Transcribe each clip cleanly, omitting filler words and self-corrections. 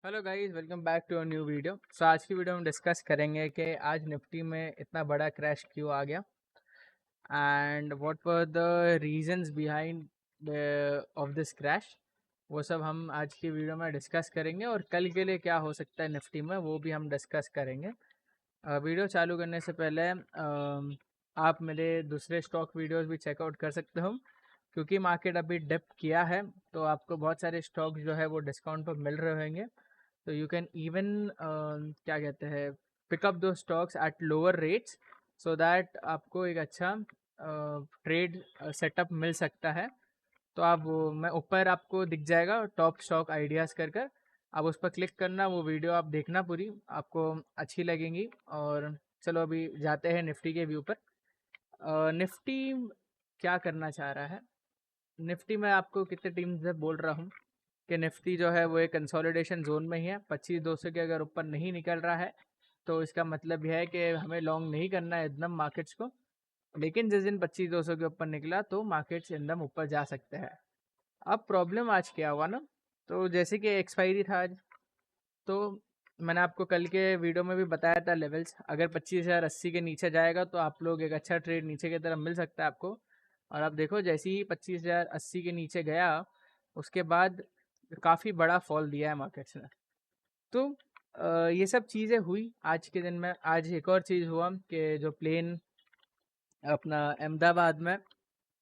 Hello guys, welcome back to a new video. आज की video में डिस्कस करेंगे कि आज निफ्टी में इतना बड़ा क्रैश क्यों आ गया and what were the reasons behind of this crash. वो सब हम आज की वीडियो में डिस्कस करेंगे और कल के लिए क्या हो सकता है निफ्टी में वो भी हम डिस्कस करेंगे। वीडियो चालू करने से पहले आप मेरे दूसरे स्टॉक वीडियोस भी चेकआउट कर सकते हो, क्योंकि मार्केट अभी डिप किया है तो आपको बहुत सारे स्टॉक जो है वो डिस्काउंट पर मिल रहे होंगे। तो यू कैन इवन क्या कहते हैं, पिक अप दो stocks at lower rates so that आपको एक अच्छा ट्रेड सेटअप मिल सकता है। तो आप मैं ऊपर आपको दिख जाएगा टॉप स्टॉक आइडियाज़ कर आप उस पर क्लिक करना, वो वीडियो आप देखना पूरी, आपको अच्छी लगेंगी। और चलो अभी जाते हैं निफ्टी के व्यू पर। निफ्टी क्या करना चाह रहा है। निफ्टी में आपको कितने टीम से बोल रहा हूँ कि निफ्टी जो है वो एक कंसोलिडेशन जोन में ही है। 25,200 के अगर ऊपर नहीं निकल रहा है तो इसका मतलब यह है कि हमें लॉन्ग नहीं करना है एकदम मार्केट्स को। लेकिन जिस दिन 25,200 के ऊपर निकला तो मार्केट्स एकदम ऊपर जा सकते हैं। अब प्रॉब्लम आज क्या हुआ ना, तो जैसे कि एक्सपायरी था आज, तो मैंने आपको कल के वीडियो में भी बताया था लेवल्स, अगर 25,080 के नीचे जाएगा तो आप लोग एक अच्छा ट्रेड नीचे की तरफ मिल सकता है आपको। और आप देखो जैसे ही 25,080 के नीचे गया उसके बाद काफ़ी बड़ा फॉल दिया है मार्केट्स ने। तो ये सब चीज़ें हुई आज के दिन में। आज एक और चीज़ हुआ कि जो प्लेन अपना अहमदाबाद में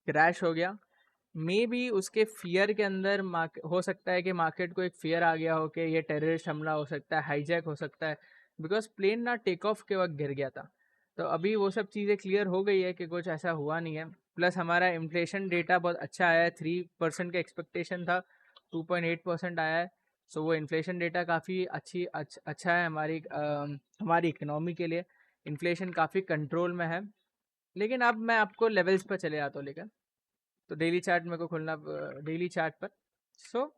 क्रैश हो गया। मे बी उसके फियर के अंदर हो सकता है कि मार्केट को एक फियर आ गया हो कि ये टेररिस्ट हमला हो सकता है, हाईजैक हो सकता है, बिकॉज प्लेन ना टेक ऑफ के वक्त गिर गया था। तो अभी वो सब चीज़ें क्लियर हो गई है कि कुछ ऐसा हुआ नहीं है। प्लस हमारा इन्फ्लेशन डेटा बहुत अच्छा आया है, 3% का एक्सपेक्टेशन था, 2.8% आया है। सो वो इन्फ्लेशन डेटा काफ़ी अच्छा है हमारी इकोनॉमी के लिए। इन्फ्लेशन काफ़ी कंट्रोल में है। लेकिन अब मैं आपको लेवल्स पर चले जाता हूँ। लेकिन तो डेली चार्ट मेरे को खोलना, डेली चार्ट पर। सो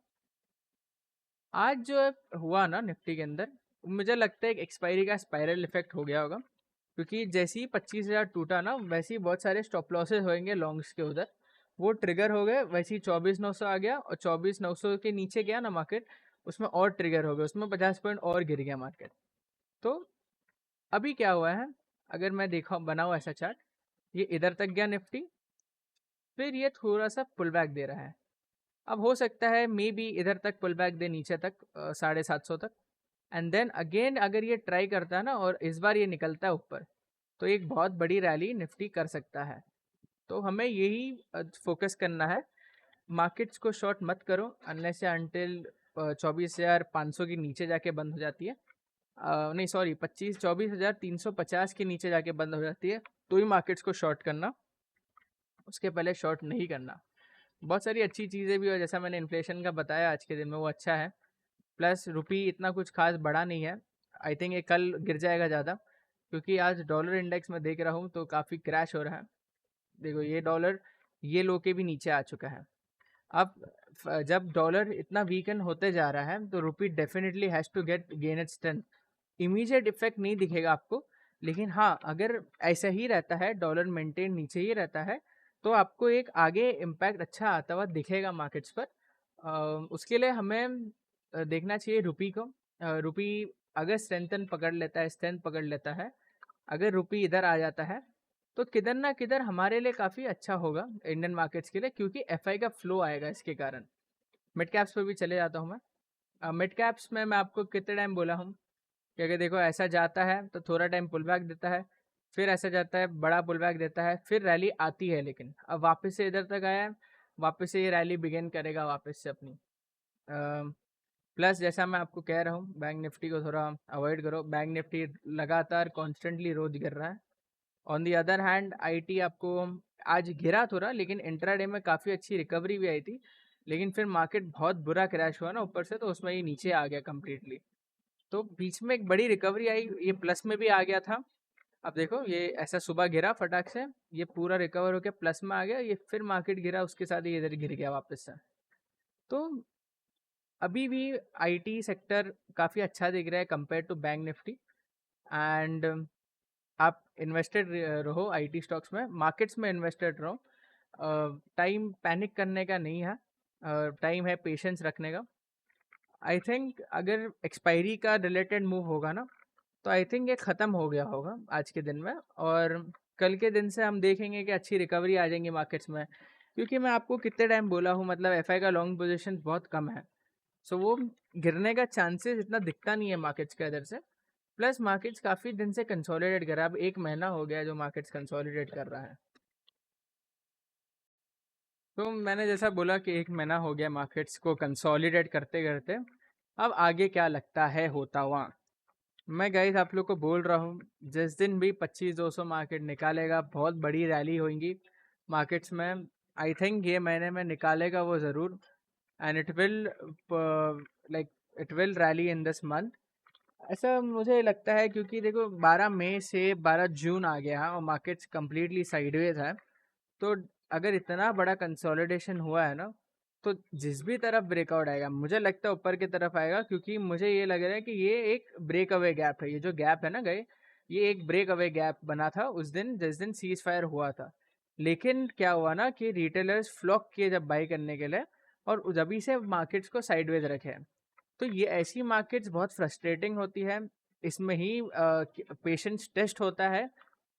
आज जो हुआ ना निफ्टी के अंदर, मुझे लगता है एक एक्सपायरी का स्पाइरल इफेक्ट हो गया होगा, क्योंकि जैसे ही 25,000 टूटा ना वैसे ही बहुत सारे स्टॉप लॉसेस होंगे लॉन्ग्स के उधर, वो ट्रिगर हो गए। वैसे ही 24,900 आ गया और 24,900 के नीचे गया ना मार्केट, उसमें और ट्रिगर हो गया, उसमें 50 पॉइंट और गिर गया मार्केट। तो अभी क्या हुआ है, अगर मैं देखा बनाऊँ ऐसा चार्ट, ये इधर तक गया निफ्टी, फिर ये थोड़ा सा पुल बैक दे रहा है। अब हो सकता है मे बी इधर तक पुल बैक दे नीचे तक, 750 तक। एंड देन अगेन अगर ये ट्राई करता है ना और इस बार ये निकलता है ऊपर, तो एक बहुत बड़ी रैली निफ्टी कर सकता है। तो हमें यही फोकस करना है। मार्केट्स को शॉर्ट मत करो अनलेस या अनटिल 24,500 के नीचे जाके बंद हो जाती है। नहीं सॉरी, 24,350 के नीचे जाके बंद हो जाती है तो ही मार्केट्स को शॉर्ट करना, उसके पहले शॉर्ट नहीं करना। बहुत सारी अच्छी चीज़ें भी हो, जैसा मैंने इन्फ्लेशन का बताया आज के दिन में, वो अच्छा है। प्लस रुपी इतना कुछ खास बढ़ा नहीं है। आई थिंक ये कल गिर जाएगा ज़्यादा, क्योंकि आज डॉलर इंडेक्स में देख रहा हूँ तो काफ़ी क्रैश हो रहा है। देखो ये डॉलर ये लो के भी नीचे आ चुका है। अब जब डॉलर इतना वीकन होते जा रहा है तो rupee definitely has to gain its strength. Immediate effect नहीं दिखेगा आपको, लेकिन हाँ अगर ऐसा ही रहता है, डॉलर मेंटेन नीचे ही रहता है, तो आपको एक आगे इम्पैक्ट अच्छा आता हुआ दिखेगा मार्केट्स पर। उसके लिए हमें देखना चाहिए रुपी को। रुपी अगर स्ट्रेंथ पकड़ लेता है, अगर रुपी इधर आ जाता है तो किधर ना किधर हमारे लिए काफ़ी अच्छा होगा इंडियन मार्केट्स के लिए, क्योंकि एफआई का फ्लो आएगा इसके कारण। मिड कैप्स पे भी चले जाता हूँ मैं। मिड कैप्स में मैं आपको कितने टाइम बोला हूँ कि अगर देखो ऐसा जाता है तो थोड़ा टाइम पुल बैक देता है, फिर ऐसा जाता है बड़ा पुल बैक देता है, फिर रैली आती है। लेकिन अब वापस से इधर तक आया है, वापस से ये रैली बिगिन करेगा वापस से अपनी। प्लस जैसा मैं आपको कह रहा हूँ, बैंक निफ्टी को थोड़ा अवॉइड करो। बैंक निफ्टी लगातार कॉन्स्टेंटली रोज गिर रहा है। On the other hand IT आपको आज गिरा थोड़ा, लेकिन इंट्राडे में काफ़ी अच्छी रिकवरी भी आई थी। लेकिन फिर मार्केट बहुत बुरा क्रैश हुआ ना ऊपर से, तो उसमें ये नीचे आ गया कम्प्लीटली। तो बीच में एक बड़ी रिकवरी आई, ये प्लस में भी आ गया था। अब देखो ये ऐसा सुबह गिरा फटाक से, ये पूरा रिकवर होकर प्लस में आ गया, ये फिर मार्केट गिरा, उसके साथ ये इधर गिर गया वापस से। तो अभी भी आईटी सेक्टर काफ़ी अच्छा दिख रहा है compare to bank Nifty. And आप इन्वेस्टेड रहो आईटी स्टॉक्स में, मार्केट्स में इन्वेस्टेड रहो। टाइम पैनिक करने का नहीं है, टाइम है पेशेंस रखने का। आई थिंक अगर एक्सपायरी का रिलेटेड मूव होगा ना, तो आई थिंक ये ख़त्म हो गया होगा आज के दिन में, और कल के दिन से हम देखेंगे कि अच्छी रिकवरी आ जाएंगी मार्केट्स में। क्योंकि मैं आपको कितने टाइम बोला हूँ, मतलब एफआई का लॉन्ग पोजीशन बहुत कम है, सो वो गिरने का चांसेस इतना दिखता नहीं है मार्केट्स के इधर से। प्लस मार्केट्स काफ़ी दिन से कंसोलिडेट कर रहा है, अब 1 महीना हो गया जो मार्केट्स कंसोलिडेट कर रहा है। तो मैंने जैसा बोला कि 1 महीना हो गया मार्केट्स को कंसोलिडेट करते करते, अब आगे क्या लगता है होता हुआ। मैं गाइस आप लोग को बोल रहा हूँ, जिस दिन भी 25-200 मार्केट निकालेगा, बहुत बड़ी रैली होंगी मार्केट्स में। आई थिंक ये महीने में निकालेगा वो ज़रूर, and it will like it will rally in this month, ऐसा मुझे लगता है। क्योंकि देखो 12 मई से 12 जून आ गया है और मार्केट्स कम्प्लीटली साइडवेज है। तो अगर इतना बड़ा कंसोलिडेशन हुआ है ना, तो जिस भी तरफ ब्रेकआउट आएगा, मुझे लगता है ऊपर की तरफ आएगा। क्योंकि मुझे ये लग रहा है कि ये एक ब्रेक अवे गैप है। ये जो गैप है ना गए, ये एक ब्रेक अवे गैप बना था उस दिन जिस दिन सीज फायर हुआ था। लेकिन क्या हुआ ना कि रिटेलर्स फ्लॉक किए जब बाई करने के लिए, और जभी से मार्केट्स को साइडवेज रखे हैं। तो ये ऐसी मार्केट्स बहुत फ्रस्ट्रेटिंग होती है। इसमें ही पेशेंस टेस्ट होता है।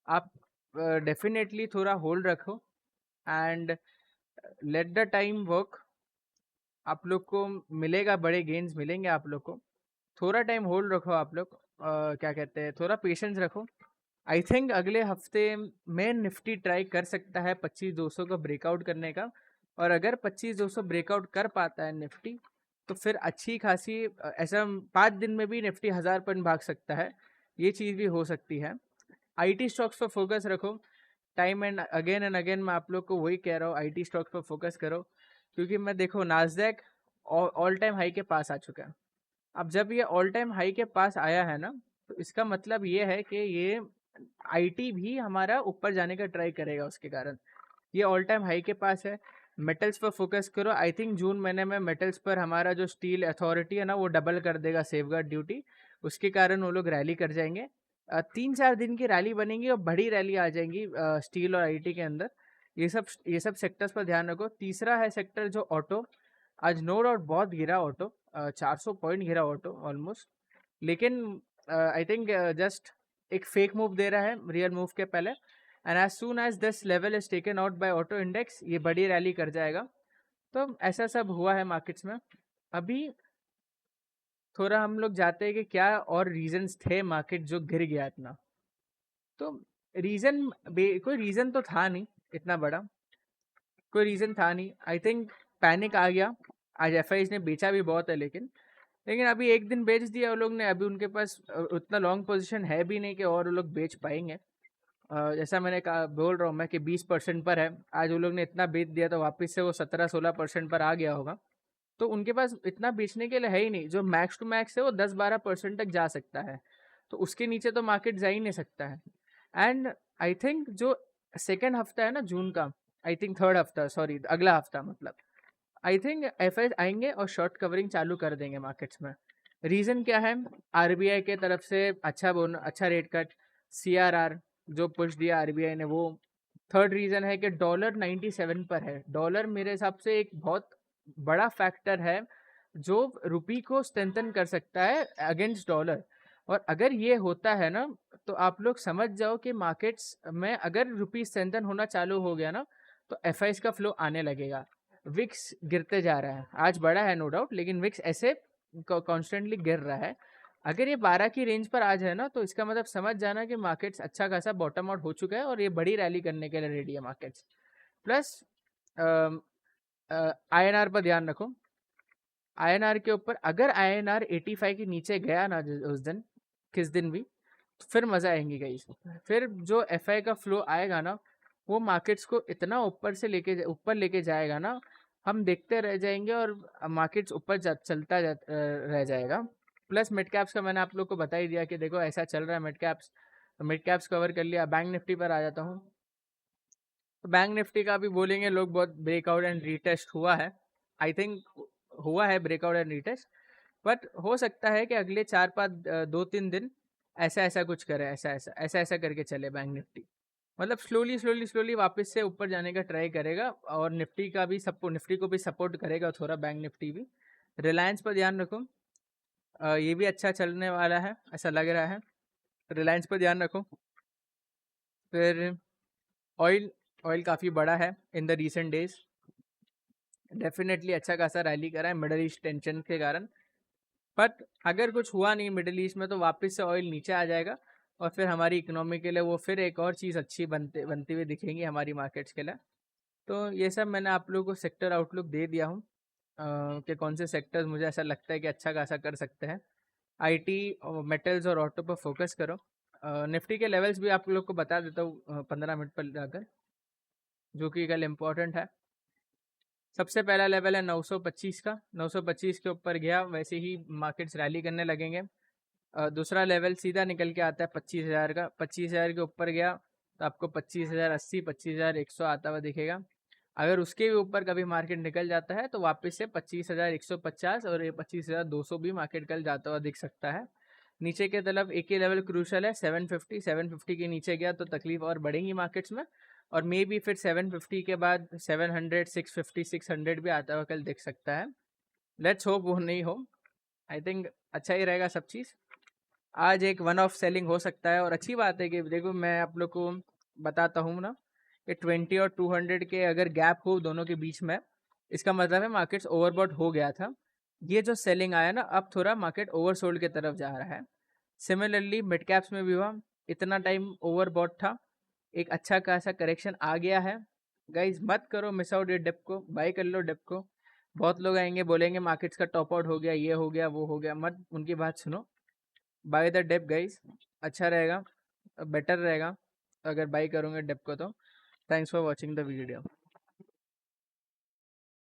आप डेफिनेटली थोड़ा होल्ड रखो and let the time work. आप लोग को मिलेगा, बड़े गेन्स मिलेंगे आप लोग को। थोड़ा टाइम होल्ड रखो आप लोग, क्या कहते हैं, थोड़ा पेशेंस रखो। आई थिंक अगले हफ्ते में निफ्टी ट्राई कर सकता है 25-200 को ब्रेकआउट करने का। और अगर 25-200 ब्रेकआउट कर पाता है निफ्टी, तो फिर अच्छी खासी ऐसा 5 दिन में भी निफ्टी 1000 पॉइंट भाग सकता है। ये चीज़ भी हो सकती है। आईटी स्टॉक्स पर फोकस रखो। टाइम एंड अगेन मैं आप लोग को वही कह रहा हूँ, आईटी स्टॉक्स पर फोकस करो। क्योंकि मैं देखो नास्डैक ऑल टाइम हाई के पास आ चुका है। अब जब ये ऑल टाइम हाई के पास आया है ना, तो इसका मतलब ये है कि ये आईटी भी हमारा ऊपर जाने का ट्राई करेगा। उसके कारण ये ऑल टाइम हाई के पास है। मेटल्स पर फोकस करो। आई थिंक जून महीने में मेटल्स पर हमारा जो स्टील अथॉरिटी है ना, वो डबल कर देगा सेफगार्ड ड्यूटी। उसके कारण वो लोग रैली कर जाएंगे। 3-4 दिन की रैली बनेगी और बड़ी रैली आ जाएंगी स्टील और आईटी के अंदर। ये सब सेक्टर्स पर ध्यान रखो। तीसरा है सेक्टर जो ऑटो। आज नो डाउट बहुत गिरा ऑटो, 400 पॉइंट गिरा ऑटो ऑलमोस्ट। लेकिन आई थिंक जस्ट एक फेक मूव दे रहा है रियल मूव के पहले। And as soon as this level is taken out by auto index, ये बड़ी रैली कर जाएगा। तो ऐसा सब हुआ है मार्केट्स में। अभी थोड़ा हम लोग जाते हैं कि क्या और रीजंस थे मार्केट जो गिर गया इतना। तो रीजन कोई रीजन तो था नहीं इतना बड़ा, कोई रीजन था नहीं। आई थिंक पैनिक आ गया। आज एफआईज ने बेचा भी बहुत है, लेकिन अभी एक दिन बेच दिया वो लोग ने। अभी उनके पास उतना लॉन्ग पोजीशन है भी नहीं कि और वो लोग बेच पाएंगे। जैसा मैंने कहा, बोल रहा हूँ मैं कि 20% पर है। आज वो लोग ने इतना बेच दिया तो वापस से वो 17-16% पर आ गया होगा। तो उनके पास इतना बेचने के लिए है ही नहीं। जो मैक्स टू मैक्स है वो 10-12% तक जा सकता है। तो उसके नीचे तो मार्केट जा ही नहीं सकता है। एंड आई थिंक जो सेकेंड हफ्ता है ना जून का, आई थिंक थर्ड हफ्ता, सॉरी अगला हफ्ता, मतलब आई थिंक एफआई आएंगे और शॉर्ट कवरिंग चालू कर देंगे मार्केट्स में। रीज़न क्या है? आरबीआई के तरफ से अच्छा रेट कट, सीआरआर जो पुश दिया आरबीआई ने, वो। थर्ड रीज़न है कि डॉलर 97 पर है। डॉलर मेरे हिसाब से एक बहुत बड़ा फैक्टर है जो रुपी को स्ट्रेंथन कर सकता है अगेंस्ट डॉलर। और अगर ये होता है ना, तो आप लोग समझ जाओ कि मार्केट्स में अगर रुपी स्ट्रेंथन होना चालू हो गया ना, तो एफआईज का फ्लो आने लगेगा। विक्स गिरते जा रहा है, आज बड़ा है नो डाउट, लेकिन विक्स ऐसे कॉन्स्टेंटली गिर रहा है। अगर ये 12 की रेंज पर आ जाए ना, तो इसका मतलब समझ जाना कि मार्केट्स अच्छा खासा बॉटम आउट हो चुका है और ये बड़ी रैली करने के लिए रेडी है मार्केट्स। प्लस आईएनआर पर ध्यान रखो। आईएनआर के ऊपर अगर आईएनआर 85 के नीचे गया ना उस दिन, किस दिन भी, तो फिर मजा आएंगी गाइस। फिर जो एफआई का फ्लो आएगा ना, वो मार्केट्स को इतना ऊपर लेके जाएगा ना, हम देखते रह जाएंगे और मार्केट्स ऊपर रह जाएगा। प्लस मिड कैप्स का मैंने आप लोग को बता ही दिया कि देखो ऐसा चल रहा है मिड कैप्स कवर कर लिया। बैंक निफ्टी पर आ जाता हूँ। तो बैंक निफ्टी का भी बोलेंगे लोग बहुत ब्रेकआउट एंड रीटेस्ट हुआ है। आई थिंक हुआ है ब्रेकआउट एंड रीटेस्ट, बट हो सकता है कि अगले 4-5 2-3 दिन ऐसा ऐसा कुछ करे, ऐसा करके चले बैंक निफ्टी। मतलब स्लोली वापस से ऊपर जाने का ट्राई करेगा और निफ्टी को भी सपोर्ट करेगा थोड़ा बैंक निफ्टी भी। रिलायंस पर ध्यान रखो, ये भी अच्छा चलने वाला है ऐसा लग रहा है, रिलायंस पर ध्यान रखो। फिर ऑयल, ऑयल काफ़ी बड़ा है in the recent days, definitely अच्छा खासा रैली करा है मिडल ईस्ट टेंशन के कारण। बट अगर कुछ हुआ नहीं मिडल ईस्ट में तो वापस से ऑयल नीचे आ जाएगा और फिर हमारी इकोनॉमी के लिए वो फिर एक और चीज़ अच्छी बनती हुई दिखेंगी हमारी मार्केट्स के लिए। तो ये सब मैंने आप लोगों को सेक्टर आउटलुक दे दिया हूँ कि कौन से सेक्टर्स मुझे ऐसा लगता है कि अच्छा खासा कर सकते हैं। आईटी, मेटल्स और ऑटो पर फोकस करो। निफ्टी के लेवल्स भी आप लोग को बता देता हूँ 15 मिनट पर जाकर, जो कि कल इम्पोर्टेंट है। सबसे पहला लेवल है 925 का, 925 के ऊपर गया वैसे ही मार्केट्स रैली करने लगेंगे। दूसरा लेवल सीधा निकल के आता है 25,000 का, 25,000 के ऊपर गया तो आपको 25,080, 25,100 आता हुआ दिखेगा। अगर उसके भी ऊपर कभी मार्केट निकल जाता है तो वापस से 25,150 और 25,200 भी मार्केट कल जाता हुआ दिख सकता है। नीचे के तरफ एक ही लेवल क्रूशल है 750, 750 के नीचे गया तो तकलीफ और बढ़ेंगी मार्केट्स में, और मे बी फिर 750 के बाद 700, 650, 600 भी आता हुआ कल दिख सकता है। लेट्स होप वो नहीं हो, आई थिंक अच्छा ही रहेगा सब चीज़। आज एक वन ऑफ सेलिंग हो सकता है, और अच्छी बात है कि देखो मैं आप लोग को बताता हूँ ना कि 20 और 200 के अगर गैप हो दोनों के बीच में, इसका मतलब है मार्केट्स ओवरबॉट हो गया था। ये जो सेलिंग आया ना, अब थोड़ा मार्केट ओवरसोल्ड की तरफ जा रहा है। सिमिलरली मिड कैप्स में भी हुआ, इतना टाइम ओवरबॉट था, एक अच्छा खासा करेक्शन आ गया है। गाइज मत करो मिस आउट ये डिप को, बाय कर लो डिप को। बहुत लोग आएंगे बोलेंगे मार्केट्स का टॉप आउट हो गया, ये हो गया, वो हो गया, मत उनकी बात सुनो। बाय द डिप गाइज, अच्छा रहेगा, बेटर रहेगा अगर बाई करोगे डिप को तो। Thanks for watching the video.